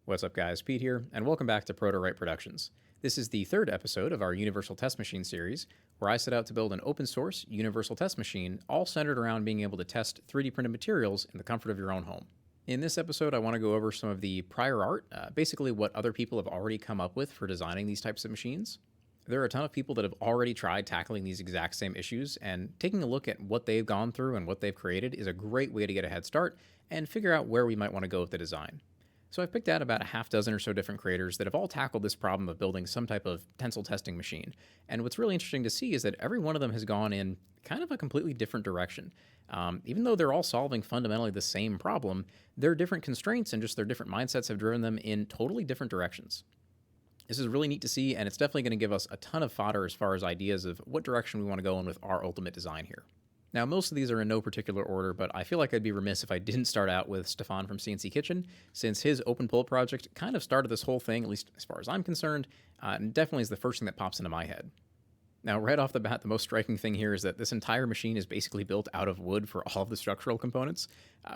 What's up, guys? Pete here, and welcome back to Proto-Write Productions. This is the third episode of our Universal Test Machine series, where I set out to build an open-source universal test machine, all centered around being able to test 3D printed materials in the comfort of your own home. In this episode, I want to go over some of the prior art, basically what other people have already come up with for designing these types of machines. There are a ton of people that have already tried tackling these exact same issues, and taking a look at what they've gone through and what they've created is a great way to get a head start and figure out where we might want to go with the design. So I've picked out about a half dozen or so different creators that have all tackled this problem of building some type of tensile testing machine. And what's really interesting to see is that every one of them has gone in kind of a completely different direction. Even though they're all solving fundamentally the same problem, their different constraints and just their different mindsets have driven them in totally different directions. This is really neat to see, and it's definitely going to give us a ton of fodder as far as ideas of what direction we want to go in with our ultimate design here. Now, most of these are in no particular order, but I feel like I'd be remiss if I didn't start out with Stefan from CNC Kitchen, since his open pull project kind of started this whole thing, at least as far as I'm concerned, and definitely is the first thing that pops into my head. Now, right off the bat, the most striking thing here is that this entire machine is basically built out of wood for all of the structural components.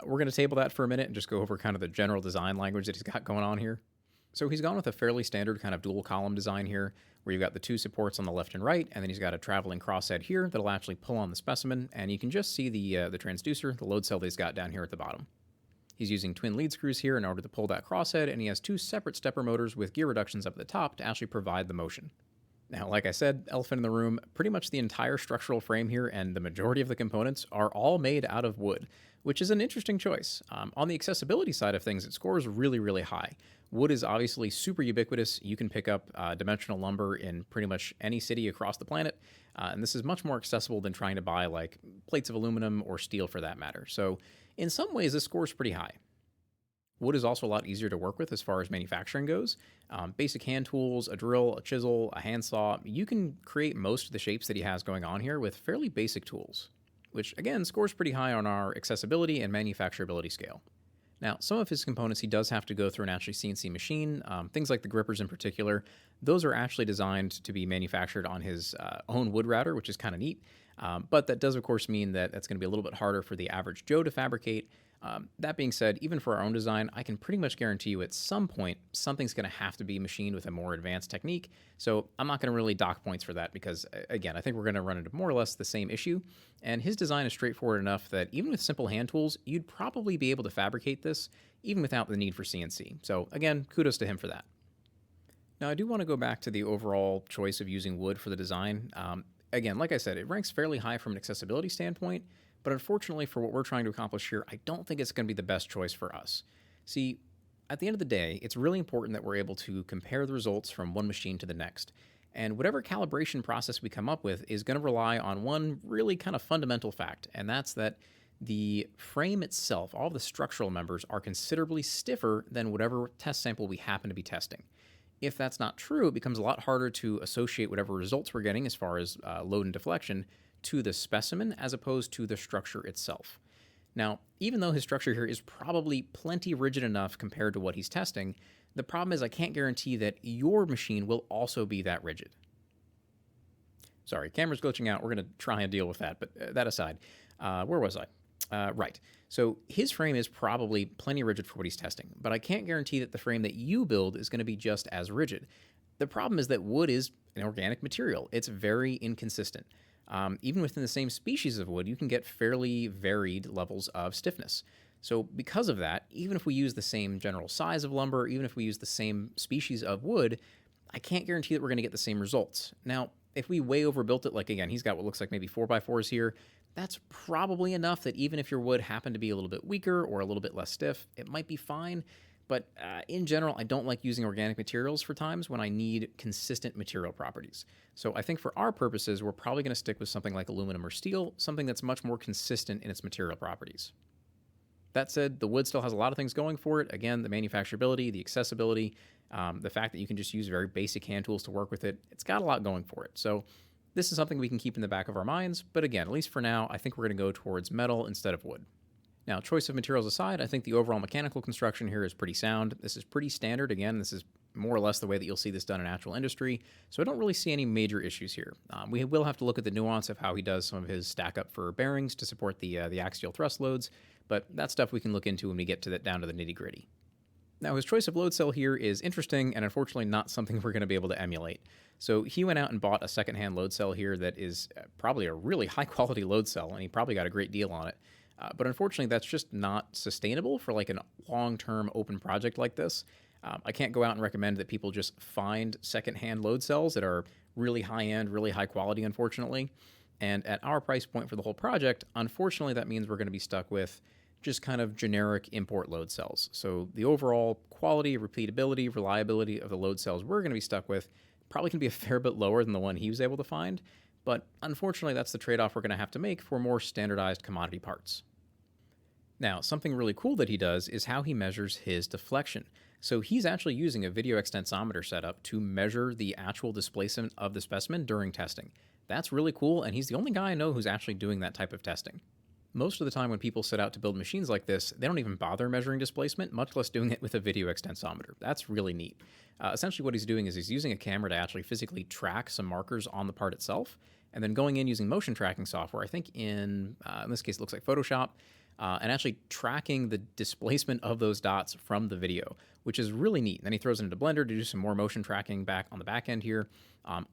We're going to table that for a minute and just go over kind of the general design language that he's got going on here. So he's gone with a fairly standard kind of dual column design here, where you've got the two supports on the left and right, and then he's got a traveling crosshead here that'll actually pull on the specimen, and you can just see the transducer, the load cell that he's got down here at the bottom. He's using twin lead screws here in order to pull that crosshead, and he has two separate stepper motors with gear reductions up at the top to actually provide the motion. Now, like I said, elephant in the room, pretty much the entire structural frame here and the majority of the components are all made out of wood, which is an interesting choice. On the accessibility side of things, it scores really, really high. Wood is obviously super ubiquitous. You can pick up dimensional lumber in pretty much any city across the planet, and this is much more accessible than trying to buy like plates of aluminum or steel for that matter. So in some ways, this scores pretty high. Wood is also a lot easier to work with as far as manufacturing goes. Basic hand tools, a drill, a chisel, a handsaw, you can create most of the shapes that he has going on here with fairly basic tools, which again scores pretty high on our accessibility and manufacturability scale. Now, some of his components he does have to go through an actually CNC machine, things like the grippers in particular. Those are actually designed to be manufactured on his own wood router, which is kind of neat. But that does, of course, mean that that's going to be a little bit harder for the average Joe to fabricate. That being said, even for our own design, I can pretty much guarantee you at some point, something's going to have to be machined with a more advanced technique. So I'm not going to really dock points for that because, again, I think we're going to run into more or less the same issue. And his design is straightforward enough that even with simple hand tools, you'd probably be able to fabricate this even without the need for CNC. So again, kudos to him for that. Now, I do want to go back to the overall choice of using wood for the design. Again, like I said, it ranks fairly high from an accessibility standpoint, but unfortunately for what we're trying to accomplish here, I don't think it's going to be the best choice for us. See, at the end of the day, it's really important that we're able to compare the results from one machine to the next. And whatever calibration process we come up with is going to rely on one really kind of fundamental fact, and that's that the frame itself, all the structural members, are considerably stiffer than whatever test sample we happen to be testing. If that's not true, it becomes a lot harder to associate whatever results we're getting as far as load and deflection to the specimen as opposed to the structure itself. Now, even though his structure here is probably plenty rigid enough compared to what he's testing, the problem is I can't guarantee that your machine will also be that rigid. Sorry, camera's glitching out. We're going to try and deal with that, but that aside, where was I? Right. So his frame is probably plenty rigid for what he's testing, but I can't guarantee that the frame that you build is going to be just as rigid. The problem is that wood is an organic material. It's very inconsistent. Even within the same species of wood, you can get fairly varied levels of stiffness. So because of that, even if we use the same general size of lumber, even if we use the same species of wood, I can't guarantee that we're going to get the same results. Now, if we way overbuilt it, like again, he's got what looks like maybe 4x4s here, that's probably enough that even if your wood happened to be a little bit weaker or a little bit less stiff, it might be fine. But in general, I don't like using organic materials for times when I need consistent material properties. So I think for our purposes, we're probably going to stick with something like aluminum or steel, something that's much more consistent in its material properties. That said, the wood still has a lot of things going for it. Again, the manufacturability, the accessibility, the fact that you can just use very basic hand tools to work with it, it's got a lot going for it. So this is something we can keep in the back of our minds. But again, at least for now, I think we're going to go towards metal instead of wood. Now, choice of materials aside, I think the overall mechanical construction here is pretty sound. This is pretty standard. Again, this is more or less the way that you'll see this done in actual industry, so I don't really see any major issues here. We will have to look at the nuance of how he does some of his stack up for bearings to support the axial thrust loads, but that's stuff we can look into when we get to down to the nitty gritty. Now, his choice of load cell here is interesting and unfortunately not something we're going to be able to emulate. So he went out and bought a secondhand load cell here that is probably a really high quality load cell, and he probably got a great deal on it. But unfortunately, that's just not sustainable for like a long-term open project like this. I can't go out and recommend that people just find secondhand load cells that are really high-end, really high quality, unfortunately. And at our price point for the whole project, unfortunately, that means we're going to be stuck with just kind of generic import load cells. So the overall quality, repeatability, reliability of the load cells we're going to be stuck with probably can be a fair bit lower than the one he was able to find. But unfortunately, that's the trade-off we're going to have to make for more standardized commodity parts. Now, something really cool that he does is how he measures his deflection. So he's actually using a video extensometer setup to measure the actual displacement of the specimen during testing. That's really cool, and he's the only guy I know who's actually doing that type of testing. Most of the time when people set out to build machines like this, they don't even bother measuring displacement, much less doing it with a video extensometer. That's really neat. Essentially what he's doing is he's using a camera to actually physically track some markers on the part itself, and then going in using motion tracking software, I think in this case it looks like Photoshop, and actually tracking the displacement of those dots from the video, which is really neat. And then he throws it into Blender to do some more motion tracking back on the back end here.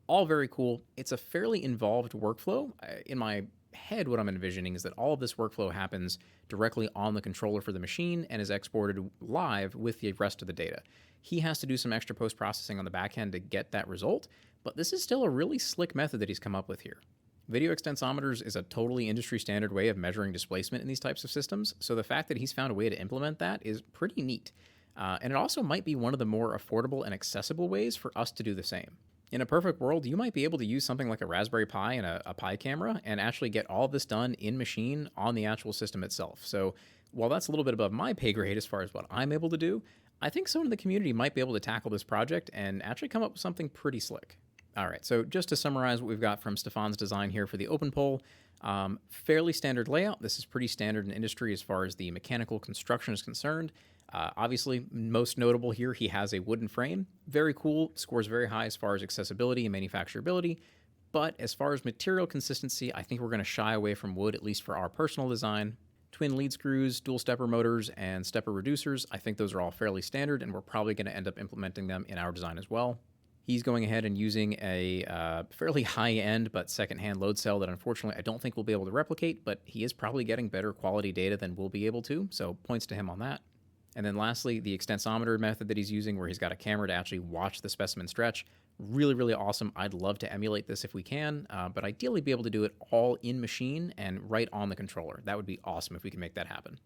All very cool. It's a fairly involved workflow. In my head, what I'm envisioning is that all of this workflow happens directly on the controller for the machine and is exported live with the rest of the data. He has to do some extra post-processing on the back end to get that result, but this is still a really slick method that he's come up with here. Video extensometers is a totally industry standard way of measuring displacement in these types of systems, so the fact that he's found a way to implement that is pretty neat. And it also might be one of the more affordable and accessible ways for us to do the same. In a perfect world, you might be able to use something like a Raspberry Pi and a Pi camera and actually get all of this done in machine on the actual system itself. So while that's a little bit above my pay grade as far as what I'm able to do, I think someone in the community might be able to tackle this project and actually come up with something pretty slick. All right, so just to summarize what we've got from Stefan's design here for the open pole, fairly standard layout. This is pretty standard in industry as far as the mechanical construction is concerned. Obviously, most notable here, he has a wooden frame. Very cool, scores very high as far as accessibility and manufacturability. But as far as material consistency, I think we're going to shy away from wood, at least for our personal design. Twin lead screws, dual stepper motors, and stepper reducers, I think those are all fairly standard, and we're probably going to end up implementing them in our design as well. He's going ahead and using a fairly high-end but second-hand load cell that unfortunately I don't think we'll be able to replicate, but he is probably getting better quality data than we'll be able to, so points to him on that. And then lastly, the extensometer method that he's using where he's got a camera to actually watch the specimen stretch. Really, really awesome. I'd love to emulate this if we can, but ideally be able to do it all in machine and right on the controller. That would be awesome if we can make that happen.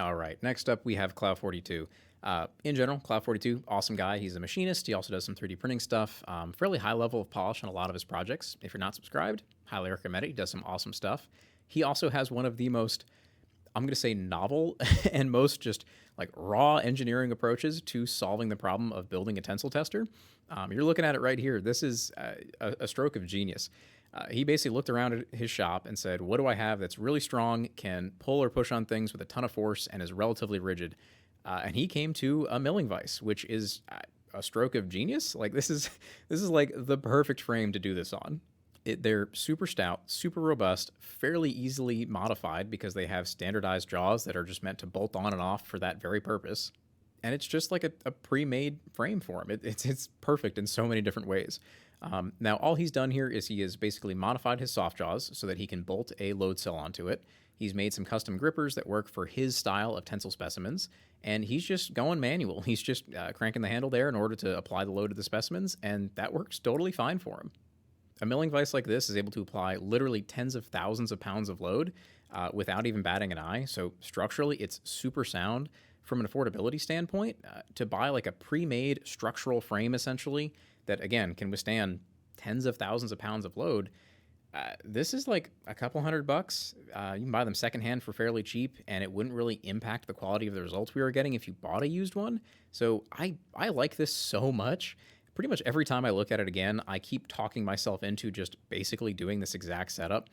All right, next up we have Cloud42. In general, Cloud42, awesome guy. He's a machinist. He also does some 3D printing stuff. Fairly high level of polish on a lot of his projects. If you're not subscribed, highly recommend it. He does some awesome stuff. He also has one of the most, I'm going to say, novel and most just like raw engineering approaches to solving the problem of building a tensile tester. You're looking at it right here. This is a stroke of genius. He basically looked around at his shop and said, what do I have that's really strong, can pull or push on things with a ton of force, and is relatively rigid? And he came to a milling vise, which is a stroke of genius. Like this is like the perfect frame to do this on. They're super stout, super robust, fairly easily modified because they have standardized jaws that are just meant to bolt on and off for that very purpose. And it's just like a pre-made frame for him. It's perfect in so many different ways. Now, all he's done here is he has basically modified his soft jaws so that he can bolt a load cell onto it. He's made some custom grippers that work for his style of tensile specimens, and he's just going manual. He's just cranking the handle there in order to apply the load to the specimens, and that works totally fine for him. A milling vise like this is able to apply literally tens of thousands of pounds of load without even batting an eye, so structurally it's super sound. From an affordability standpoint, to buy like a pre-made structural frame essentially that, again, can withstand tens of thousands of pounds of load, this is like a couple $100. You can buy them secondhand for fairly cheap, and it wouldn't really impact the quality of the results we were getting if you bought a used one. So I like this so much. Pretty much every time I look at it again, I keep talking myself into just basically doing this exact setup.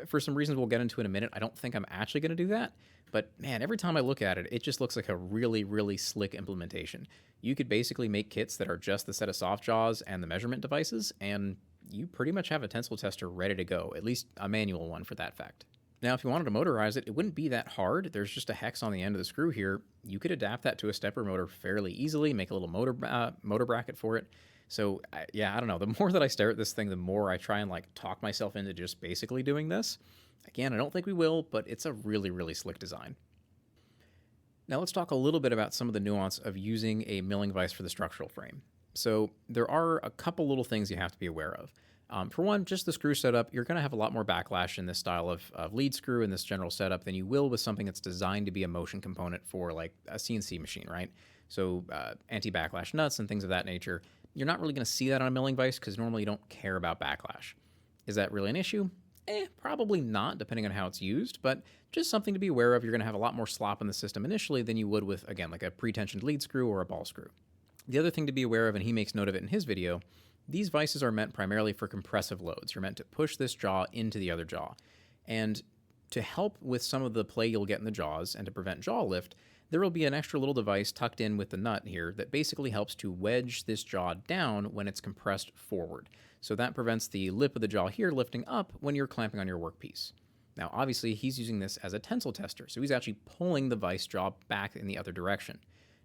For some reasons we'll get into in a minute, I don't think I'm actually going to do that. But man, every time I look at it, it just looks like a really, really slick implementation. You could basically make kits that are just the set of soft jaws and the measurement devices, and you pretty much have a tensile tester ready to go, at least a manual one for that fact. Now, if you wanted to motorize it, it wouldn't be that hard. There's just a hex on the end of the screw here. You could adapt that to a stepper motor fairly easily, make a little motor bracket for it. So yeah, I don't know. The more that I stare at this thing, the more I try and like talk myself into just basically doing this. Again, I don't think we will, but it's a really, really slick design. Now let's talk a little bit about some of the nuance of using a milling vise for the structural frame. So there are a couple little things you have to be aware of. For one, just the screw setup, you're going to have a lot more backlash in this style of lead screw in this general setup than you will with something that's designed to be a motion component for like a CNC machine, right? So anti-backlash nuts and things of that nature. You're not really going to see that on a milling vise because normally you don't care about backlash. Is that really an issue? Probably not, depending on how it's used, but just something to be aware of. You're going to have a lot more slop in the system initially than you would with, again, like a pre-tensioned lead screw or a ball screw. The other thing to be aware of, and he makes note of it in his video, these vices are meant primarily for compressive loads. You're meant to push this jaw into the other jaw. And to help with some of the play you'll get in the jaws and to prevent jaw lift, there will be an extra little device tucked in with the nut here that basically helps to wedge this jaw down when it's compressed forward. So that prevents the lip of the jaw here lifting up when you're clamping on your workpiece. Now, obviously, he's using this as a tensile tester, so he's actually pulling the vise jaw back in the other direction.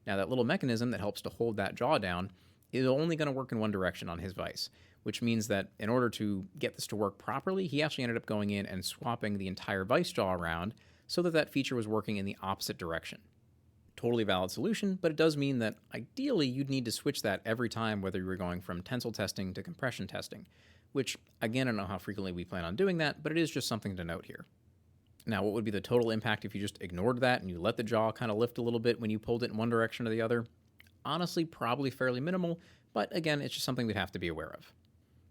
Now, that little mechanism that helps to hold that jaw down is only going to work in one direction on his vise, which means that in order to get this to work properly, he actually ended up going in and swapping the entire vise jaw around so that that feature was working in the opposite direction. Totally valid solution, but it does mean that ideally you'd need to switch that every time whether you were going from tensile testing to compression testing, which again, I don't know how frequently we plan on doing that, but it is just something to note here. Now, what would be the total impact if you just ignored that and you let the jaw kind of lift a little bit when you pulled it in one direction or the other? Honestly, probably fairly minimal, but again, it's just something we'd have to be aware of.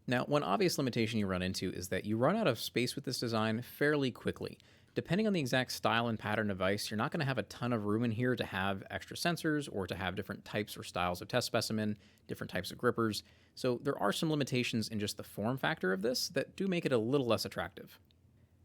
Now, one obvious limitation you run into is that you run out of space with this design fairly quickly. Depending on the exact style and pattern of vise, you're not going to have a ton of room in here to have extra sensors or to have different types or styles of test specimen, different types of grippers. So there are some limitations in just the form factor of this that do make it a little less attractive.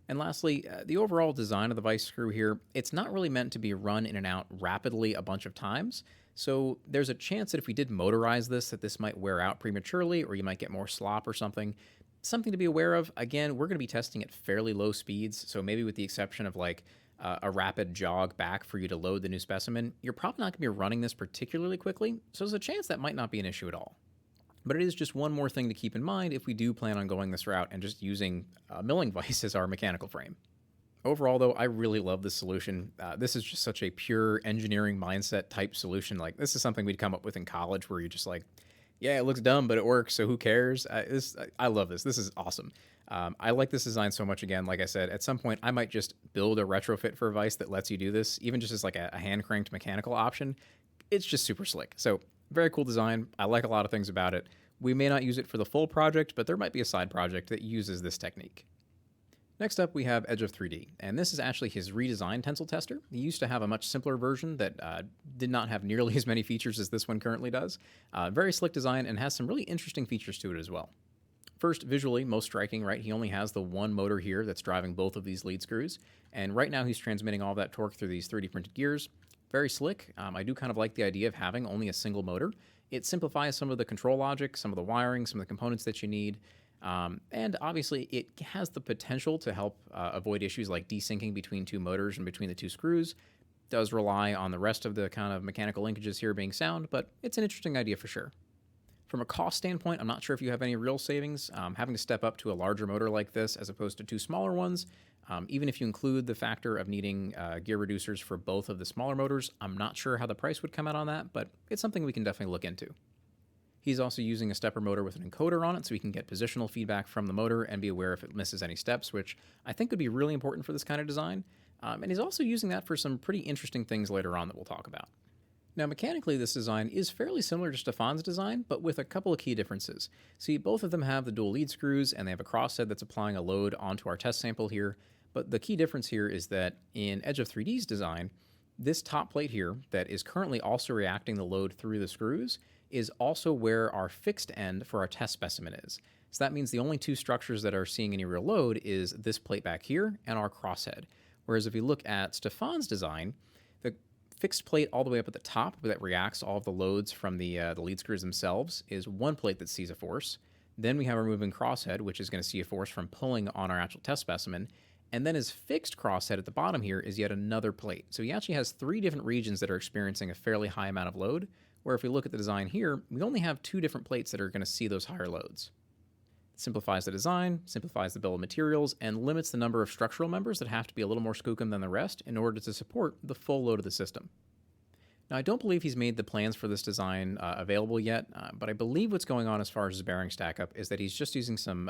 And lastly, the overall design of the vise screw here, it's not really meant to be run in and out rapidly a bunch of times. So there's a chance that if we did motorize this, that this might wear out prematurely or you might get more slop or something. Something to be aware of, again, we're going to be testing at fairly low speeds, so maybe with the exception of like a rapid jog back for you to load the new specimen, you're probably not going to be running this particularly quickly, so there's a chance that might not be an issue at all. But it is just one more thing to keep in mind if we do plan on going this route and just using a milling vise as our mechanical frame. Overall, though, I really love this solution. This is just such a pure engineering mindset type solution. Like, this is something we'd come up with in college where you're just like, yeah, it looks dumb, but it works, so who cares? I love this. This is awesome. I like this design so much. Again, like I said, at some point, I might just build a retrofit for a vise that lets you do this, even just as like a hand-cranked mechanical option. It's just super slick. So very cool design. I like a lot of things about it. We may not use it for the full project, but there might be a side project that uses this technique. Next up, we have Edge of 3D, and this is actually his redesigned tensile tester. He used to have a much simpler version that did not have nearly as many features as this one currently does. Very slick design and has some really interesting features to it as well. First, visually, most striking, right? He only has the one motor here that's driving both of these lead screws, and right now he's transmitting all that torque through these 3D printed gears. Very slick. I do kind of like the idea of having only a single motor. It simplifies some of the control logic, some of the wiring, some of the components that you need. And obviously, it has the potential to help avoid issues like desyncing between two motors and between the two screws. Does rely on the rest of the kind of mechanical linkages here being sound, but it's an interesting idea for sure. From a cost standpoint, I'm not sure if you have any real savings. Having to step up to a larger motor like this as opposed to two smaller ones, even if you include the factor of needing gear reducers for both of the smaller motors, I'm not sure how the price would come out on that, but it's something we can definitely look into. He's also using a stepper motor with an encoder on it so he can get positional feedback from the motor and be aware if it misses any steps, which I think would be really important for this kind of design. And he's also using that for some pretty interesting things later on that we'll talk about. Now, mechanically, this design is fairly similar to Stefan's design, but with a couple of key differences. See, both of them have the dual lead screws, and they have a crosshead that's applying a load onto our test sample here. But the key difference here is that in Edge of 3D's design, this top plate here that is currently also reacting the load through the screws is also where our fixed end for our test specimen is. So that means the only two structures that are seeing any real load is this plate back here and our crosshead. Whereas if you look at Stefan's design, the fixed plate all the way up at the top that reacts all of the loads from the lead screws themselves is one plate that sees a force. Then we have our moving crosshead, which is going to see a force from pulling on our actual test specimen. And then his fixed crosshead at the bottom here is yet another plate. So he actually has 3 different regions that are experiencing a fairly high amount of load, where if we look at the design here, we only have 2 different plates that are going to see those higher loads. It simplifies the design, simplifies the bill of materials, and limits the number of structural members that have to be a little more skookum than the rest in order to support the full load of the system. Now, I don't believe he's made the plans for this design available yet, but I believe what's going on as far as his bearing stack up is that he's just using some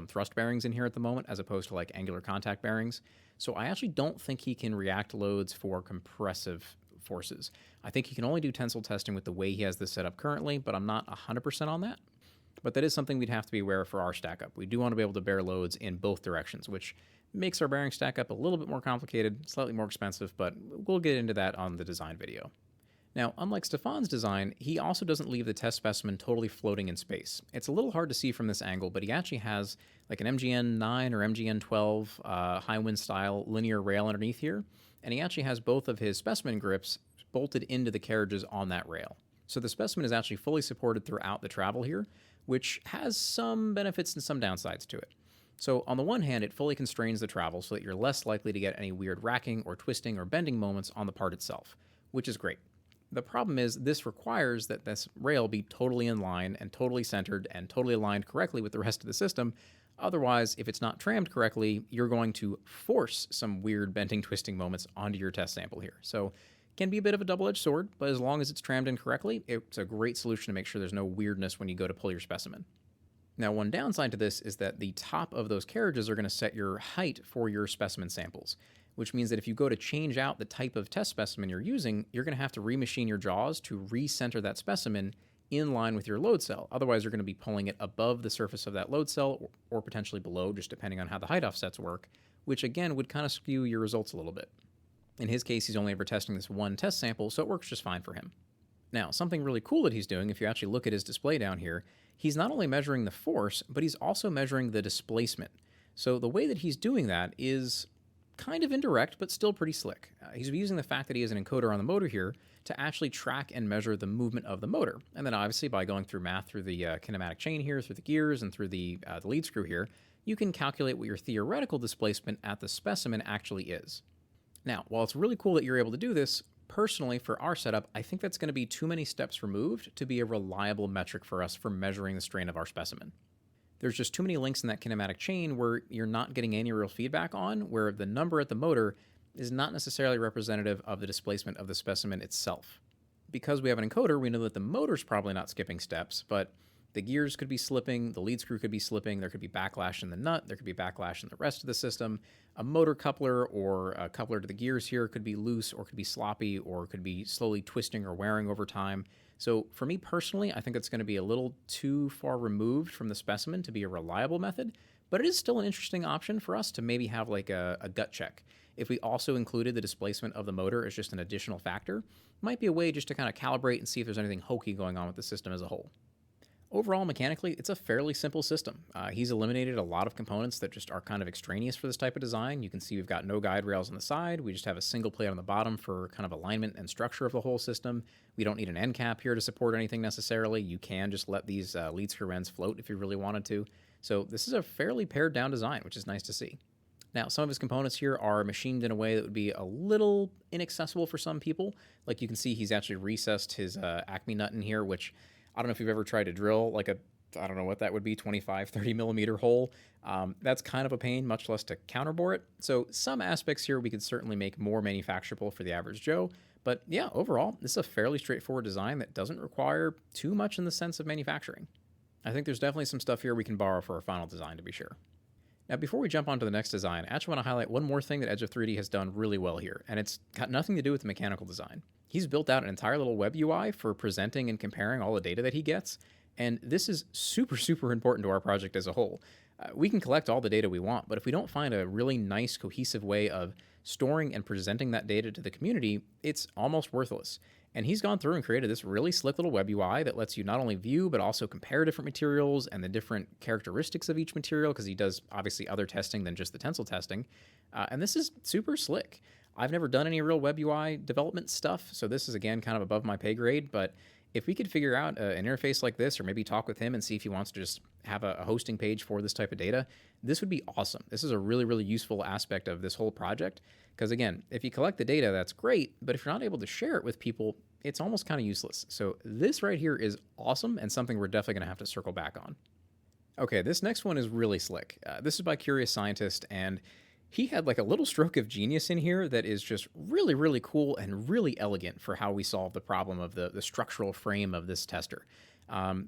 thrust bearings in here at the moment, as opposed to like angular contact bearings. So I actually don't think he can react loads for compressive forces. I think he can only do tensile testing with the way he has this set up currently, but I'm not 100% on that. But that is something we'd have to be aware of for our stack up. We do want to be able to bear loads in both directions, which makes our bearing stack up a little bit more complicated, slightly more expensive, but we'll get into that on the design video. Now, unlike Stefan's design, he also doesn't leave the test specimen totally floating in space. It's a little hard to see from this angle, but he actually has like an MGN 9 or MGN 12 high wind style linear rail underneath here, and he actually has both of his specimen grips bolted into the carriages on that rail. So the specimen is actually fully supported throughout the travel here, which has some benefits and some downsides to it. So on the one hand, it fully constrains the travel so that you're less likely to get any weird racking or twisting or bending moments on the part itself, which is great. The problem is this requires that this rail be totally in line and totally centered and totally aligned correctly with the rest of the system. Otherwise, if it's not trammed correctly, you're going to force some weird bending, twisting moments onto your test sample here. So it can be a bit of a double-edged sword, but as long as it's trammed in correctly, it's a great solution to make sure there's no weirdness when you go to pull your specimen. Now, one downside to this is that the top of those carriages are going to set your height for your specimen samples, which means that if you go to change out the type of test specimen you're using, you're going to have to remachine your jaws to recenter that specimen in line with your load cell. Otherwise, you're going to be pulling it above the surface of that load cell or potentially below, just depending on how the height offsets work, which again would kind of skew your results a little bit. In his case, he's only ever testing this one test sample, so it works just fine for him. Now, something really cool that he's doing, if you actually look at his display down here, he's not only measuring the force, but he's also measuring the displacement. So the way that he's doing that is kind of indirect, but still pretty slick. He's using the fact that he has an encoder on the motor here to actually track and measure the movement of the motor. And then obviously by going through math through the kinematic chain here, through the gears, and through the lead screw here, you can calculate what your theoretical displacement at the specimen actually is. Now, while it's really cool that you're able to do this, personally, for our setup, I think that's going to be too many steps removed to be a reliable metric for us for measuring the strain of our specimen. There's just too many links in that kinematic chain where you're not getting any real feedback on, where the number at the motor is not necessarily representative of the displacement of the specimen itself. Because we have an encoder, we know that the motor's probably not skipping steps, but the gears could be slipping, the lead screw could be slipping, there could be backlash in the nut, there could be backlash in the rest of the system. A motor coupler or a coupler to the gears here could be loose or could be sloppy or could be slowly twisting or wearing over time. So for me personally, I think it's going to be a little too far removed from the specimen to be a reliable method, but it is still an interesting option for us to maybe have like a gut check. If we also included the displacement of the motor as just an additional factor, might be a way just to kind of calibrate and see if there's anything hokey going on with the system as a whole. Overall, mechanically, it's a fairly simple system. He's eliminated a lot of components that just are kind of extraneous for this type of design. You can see we've got no guide rails on the side. We just have a single plate on the bottom for kind of alignment and structure of the whole system. We don't need an end cap here to support anything necessarily. You can just let these lead screw ends float if you really wanted to. So this is a fairly pared down design, which is nice to see. Now, some of his components here are machined in a way that would be a little inaccessible for some people. Like you can see he's actually recessed his Acme nut in here, which I don't know if you've ever tried to drill like I don't know what that would be, 25, 30 millimeter hole. That's kind of a pain, much less to counterbore it. So some aspects here we could certainly make more manufacturable for the average Joe. But yeah, overall, this is a fairly straightforward design that doesn't require too much in the sense of manufacturing. I think there's definitely some stuff here we can borrow for our final design to be sure. Now, before we jump on to the next design, I actually want to highlight one more thing that Edge of 3D has done really well here, and it's got nothing to do with the mechanical design. He's built out an entire little web UI for presenting and comparing all the data that he gets, and this is super, super important to our project as a whole. We can collect all the data we want, but if we don't find a really nice, cohesive way of storing and presenting that data to the community, it's almost worthless. And he's gone through and created this really slick little web UI that lets you not only view, but also compare different materials and the different characteristics of each material, because he does obviously other testing than just the tensile testing. And this is super slick. I've never done any real web UI development stuff, so this is, again, kind of above my pay grade, but If we could figure out an interface like this, or maybe talk with him and see if he wants to just have a hosting page for this type of data, this would be awesome. This is a really, really useful aspect of this whole project. Because again, if you collect the data, that's great, but if you're not able to share it with people, it's almost kind of useless. So this right here is awesome and something we're definitely going to have to circle back on. Okay, this next one is really slick. This is by Curious Scientist, and he had like a little stroke of genius in here that is just really, really cool and really elegant for how we solve the problem of the structural frame of this tester.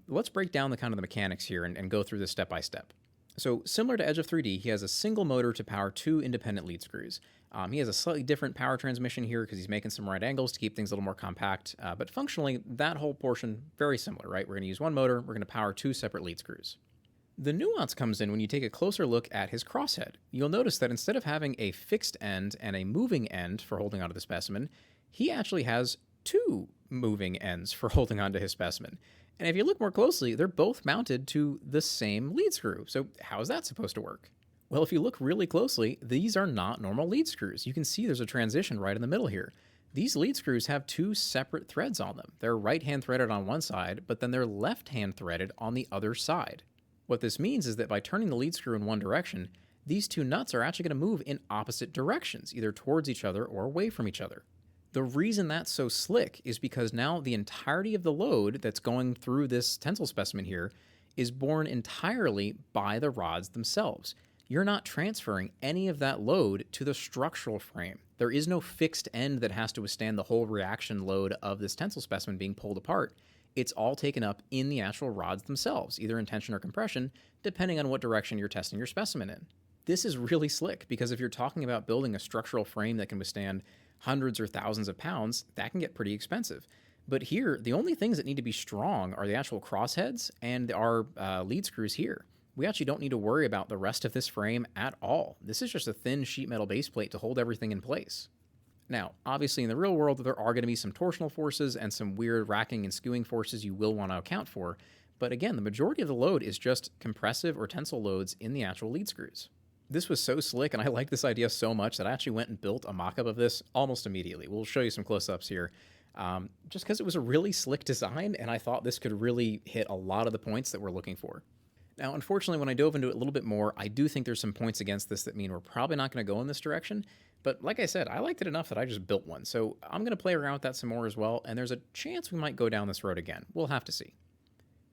Let's break down the kind of the mechanics here and go through this step by step. So similar to Edge of 3D, he has a single motor to power 2 independent lead screws. He has a slightly different power transmission here because he's making some right angles to keep things a little more compact, but functionally that whole portion, very similar, right? We're going to use one motor, we're going to power 2 separate lead screws. The nuance comes in when you take a closer look at his crosshead. You'll notice that instead of having a fixed end and a moving end for holding onto the specimen, he actually has 2 moving ends for holding onto his specimen. And if you look more closely, they're both mounted to the same lead screw. So how is that supposed to work? Well, if you look really closely, these are not normal lead screws. You can see there's a transition right in the middle here. These lead screws have 2 separate threads on them. They're right-hand threaded on one side, but then they're left-hand threaded on the other side. What this means is that by turning the lead screw in one direction, these 2 nuts are actually going to move in opposite directions, either towards each other or away from each other. The reason that's so slick is because now the entirety of the load that's going through this tensile specimen here is borne entirely by the rods themselves. You're not transferring any of that load to the structural frame. There is no fixed end that has to withstand the whole reaction load of this tensile specimen being pulled apart. It's all taken up in the actual rods themselves, either in tension or compression, depending on what direction you're testing your specimen in. This is really slick because if you're talking about building a structural frame that can withstand hundreds or thousands of pounds, that can get pretty expensive. But here, the only things that need to be strong are the actual crossheads and our lead screws here. We actually don't need to worry about the rest of this frame at all. This is just a thin sheet metal base plate to hold everything in place. Now, obviously in the real world, there are going to be some torsional forces and some weird racking and skewing forces you will want to account for. But again, the majority of the load is just compressive or tensile loads in the actual lead screws. This was so slick, and I like this idea so much that I actually went and built a mock-up of this almost immediately. We'll show you some close-ups here. Just because it was a really slick design, and I thought this could really hit a lot of the points that we're looking for. Now, unfortunately, when I dove into it a little bit more, I do think there's some points against this that mean we're probably not going to go in this direction. But like I said, I liked it enough that I just built one. So I'm going to play around with that some more as well, and there's a chance we might go down this road again. We'll have to see.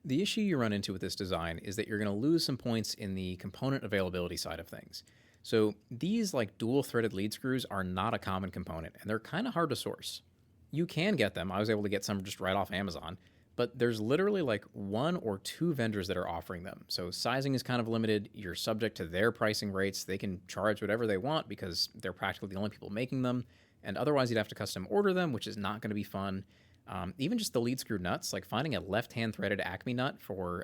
The issue you run into with this design is that you're going to lose some points in the component availability side of things. So these like dual-threaded lead screws are not a common component, and they're kind of hard to source. You can get them. I was able to get some just right off Amazon. But there's literally like 1 or 2 vendors that are offering them. So sizing is kind of limited. You're subject to their pricing rates. They can charge whatever they want because they're practically the only people making them. And otherwise, you'd have to custom order them, which is not going to be fun. Even just the lead screw nuts, like finding a left-hand threaded Acme nut for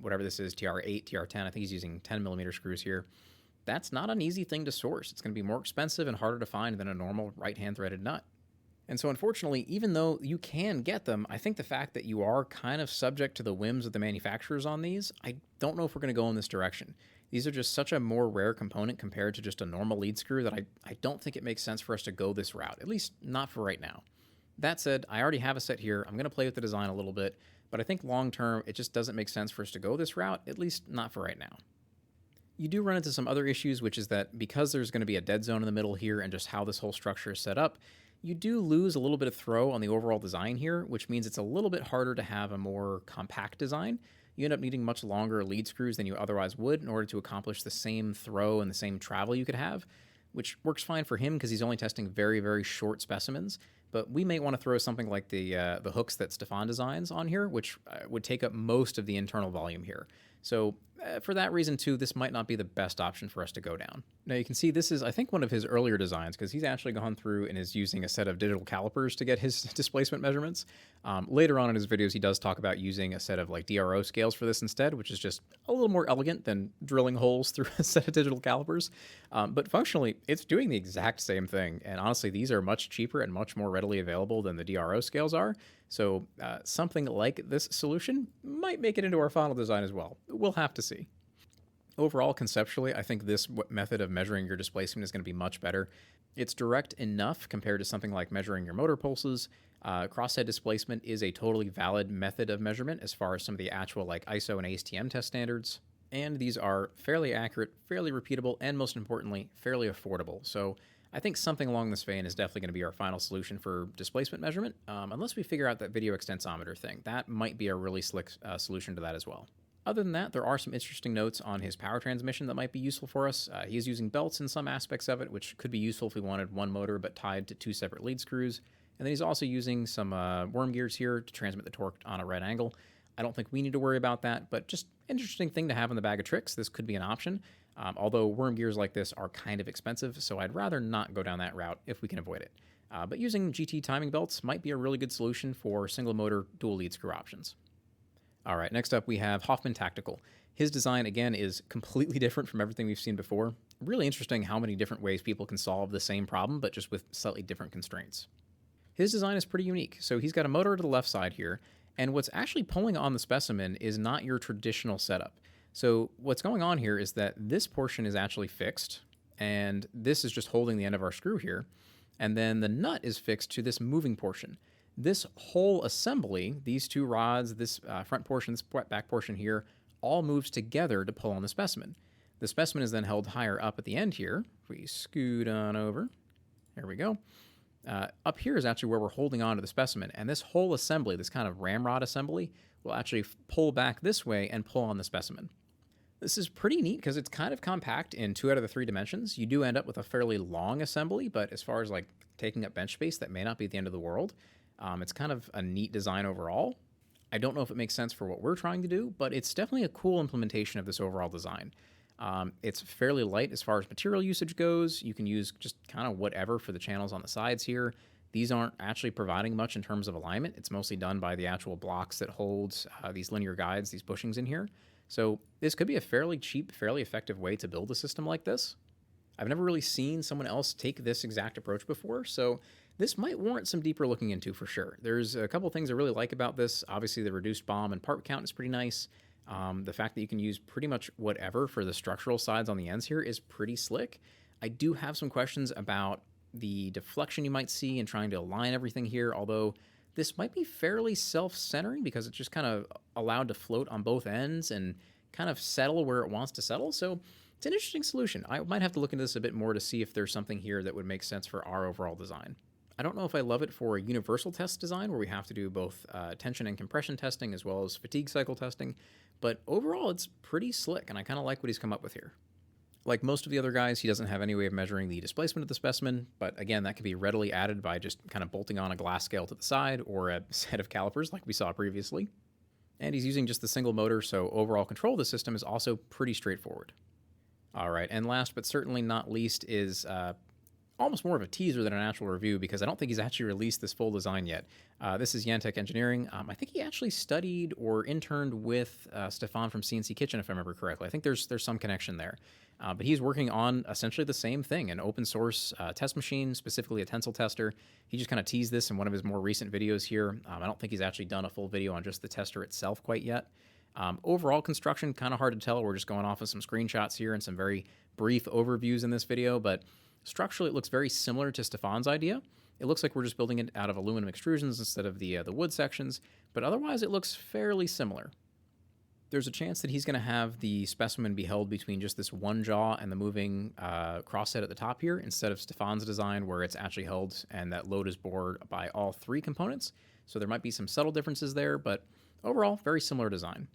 whatever this is, TR8, TR10, I think he's using 10 millimeter screws here. That's not an easy thing to source. It's going to be more expensive and harder to find than a normal right-hand threaded nut. And so unfortunately, even though you can get them, I think the fact that you are kind of subject to the whims of the manufacturers on these, I don't know if we're going to go in this direction. These are just such a more rare component compared to just a normal lead screw that I don't think it makes sense for us to go this route, at least not for right now. That said, I already have a set here. I'm going to play with the design a little bit, but I think long term, it just doesn't make sense for us to go this route, at least not for right now. You do run into some other issues, which is that because there's going to be a dead zone in the middle here and just how this whole structure is set up, you do lose a little bit of throw on the overall design here, which means it's a little bit harder to have a more compact design. You end up needing much longer lead screws than you otherwise would in order to accomplish the same throw and the same travel you could have, which works fine for him because he's only testing very, very short specimens. But we may want to throw something like the hooks that Stefan designs on here, which would take up most of the internal volume here. So for that reason, too, this might not be the best option for us to go down. Now, you can see this is, I think, one of his earlier designs because he's actually gone through and is using a set of digital calipers to get his displacement measurements. Later on in his videos, he does talk about using a set of like DRO scales for this instead, which is just a little more elegant than drilling holes through a set of digital calipers. But functionally, it's doing the exact same thing. And honestly, these are much cheaper and much more readily available than the DRO scales are. So something like this solution might make it into our final design as well. We'll have to see. Overall, conceptually, I think this method of measuring your displacement is going to be much better. It's direct enough compared to something like measuring your motor pulses. Crosshead displacement is a totally valid method of measurement as far as some of the actual like ISO and ASTM test standards. And these are fairly accurate, fairly repeatable, and most importantly, fairly affordable. So I think something along this vein is definitely going to be our final solution for displacement measurement, unless we figure out that video extensometer thing. That might be a really slick solution to that as well. Other than that, there are some interesting notes on his power transmission that might be useful for us. He is using belts in some aspects of it, which could be useful if we wanted one motor but tied to two separate lead screws. And then he's also using some worm gears here to transmit the torque on a right angle. I don't think we need to worry about that, but just interesting thing to have in the bag of tricks. This could be an option, although worm gears like this are kind of expensive, so I'd rather not go down that route if we can avoid it. But using GT timing belts might be a really good solution for single motor dual lead screw options. All right, next up we have Hoffman Tactical. His design, again, is completely different from everything we've seen before. Really interesting how many different ways people can solve the same problem, but just with slightly different constraints. His design is pretty unique. So he's got a motor to the left side here, and what's actually pulling on the specimen is not your traditional setup. So what's going on here is that this portion is actually fixed, and this is just holding the end of our screw here, and then the nut is fixed to this moving portion. This whole assembly, these two rods, this front portion, this back portion here, all moves together to pull on the specimen. The specimen is then held higher up at the end here. If we scoot on over, there we go. Up here is actually where we're holding on to the specimen, and this whole assembly, this kind of ramrod assembly, will actually pull back this way and pull on the specimen. This is pretty neat because it's kind of compact in 2 out of the 3 dimensions. You do end up with a fairly long assembly, but as far as like taking up bench space, that may not be the end of the world. It's kind of a neat design overall. I don't know if it makes sense for what we're trying to do, but it's definitely a cool implementation of this overall design. It's fairly light as far as material usage goes. You can use just kind of whatever for the channels on the sides here. These aren't actually providing much in terms of alignment. It's mostly done by the actual blocks that holds these linear guides, these bushings in here. So this could be a fairly cheap, fairly effective way to build a system like this. I've never really seen someone else take this exact approach before, so this might warrant some deeper looking into for sure. There's a couple things I really like about this. Obviously, the reduced BOM and part count is pretty nice. The fact that you can use pretty much whatever for the structural sides on the ends here is pretty slick. I do have some questions about the deflection you might see in trying to align everything here, although this might be fairly self-centering because it's just kind of allowed to float on both ends and kind of settle where it wants to settle. So it's an interesting solution. I might have to look into this a bit more to see if there's something here that would make sense for our overall design. I don't know if I love it for a universal test design where we have to do both tension and compression testing as well as fatigue cycle testing, but overall it's pretty slick and I kind of like what he's come up with here. Like most of the other guys, he doesn't have any way of measuring the displacement of the specimen, but again, that can be readily added by just kind of bolting on a glass scale to the side or a set of calipers like we saw previously. And he's using just the single motor, so overall control of the system is also pretty straightforward. All right, and last but certainly not least is almost more of a teaser than an actual review because I don't think he's actually released this full design yet. This is JanTec Engineering. I think he actually studied or interned with Stefan from CNC Kitchen, if I remember correctly. I think there's some connection there. But he's working on essentially the same thing, an open source test machine, specifically a tensile tester. He just kind of teased this in one of his more recent videos here. I don't think he's actually done a full video on just the tester itself quite yet. Overall construction, kind of hard to tell. We're just going off of some screenshots here and some very brief overviews in this video, but structurally it looks very similar to Stefan's idea. It looks like we're just building it out of aluminum extrusions instead of the wood sections, but otherwise it looks fairly similar. There's a chance that he's going to have the specimen be held between just this one jaw and the moving crosshead at the top here, instead of Stefan's design where it's actually held and that load is bore by all 3 components. So there might be some subtle differences there, but overall, very similar design.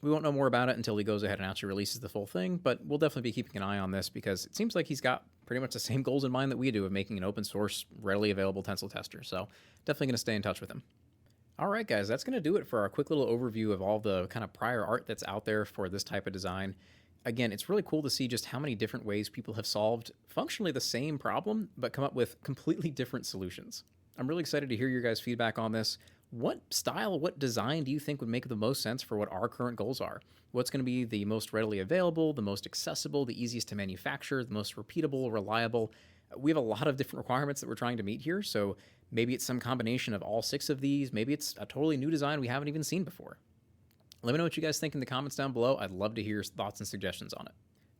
We won't know more about it until he goes ahead and actually releases the full thing, but we'll definitely be keeping an eye on this because it seems like he's got pretty much the same goals in mind that we do of making an open source, readily available tensile tester. So definitely going to stay in touch with him. All right, guys, that's going to do it for our quick little overview of all the kind of prior art that's out there for this type of design. Again, it's really cool to see just how many different ways people have solved functionally the same problem, but come up with completely different solutions. I'm really excited to hear your guys' feedback on this. What style, what design do you think would make the most sense for what our current goals are? What's going to be the most readily available, the most accessible, the easiest to manufacture, the most repeatable, reliable? We have a lot of different requirements that we're trying to meet here, so maybe it's some combination of all 6 of these. Maybe it's a totally new design we haven't even seen before. Let me know what you guys think in the comments down below. I'd love to hear your thoughts and suggestions on it.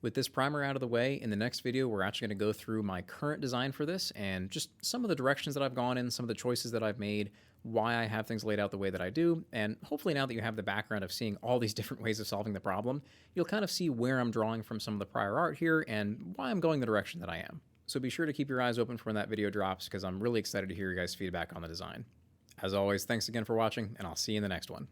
With this primer out of the way, in the next video, we're actually going to go through my current design for this and just some of the directions that I've gone in, some of the choices that I've made, why I have things laid out the way that I do, and hopefully now that you have the background of seeing all these different ways of solving the problem, you'll kind of see where I'm drawing from some of the prior art here and why I'm going the direction that I am. So be sure to keep your eyes open for when that video drops, because I'm really excited to hear your guys' feedback on the design. As always, thanks again for watching, and I'll see you in the next one.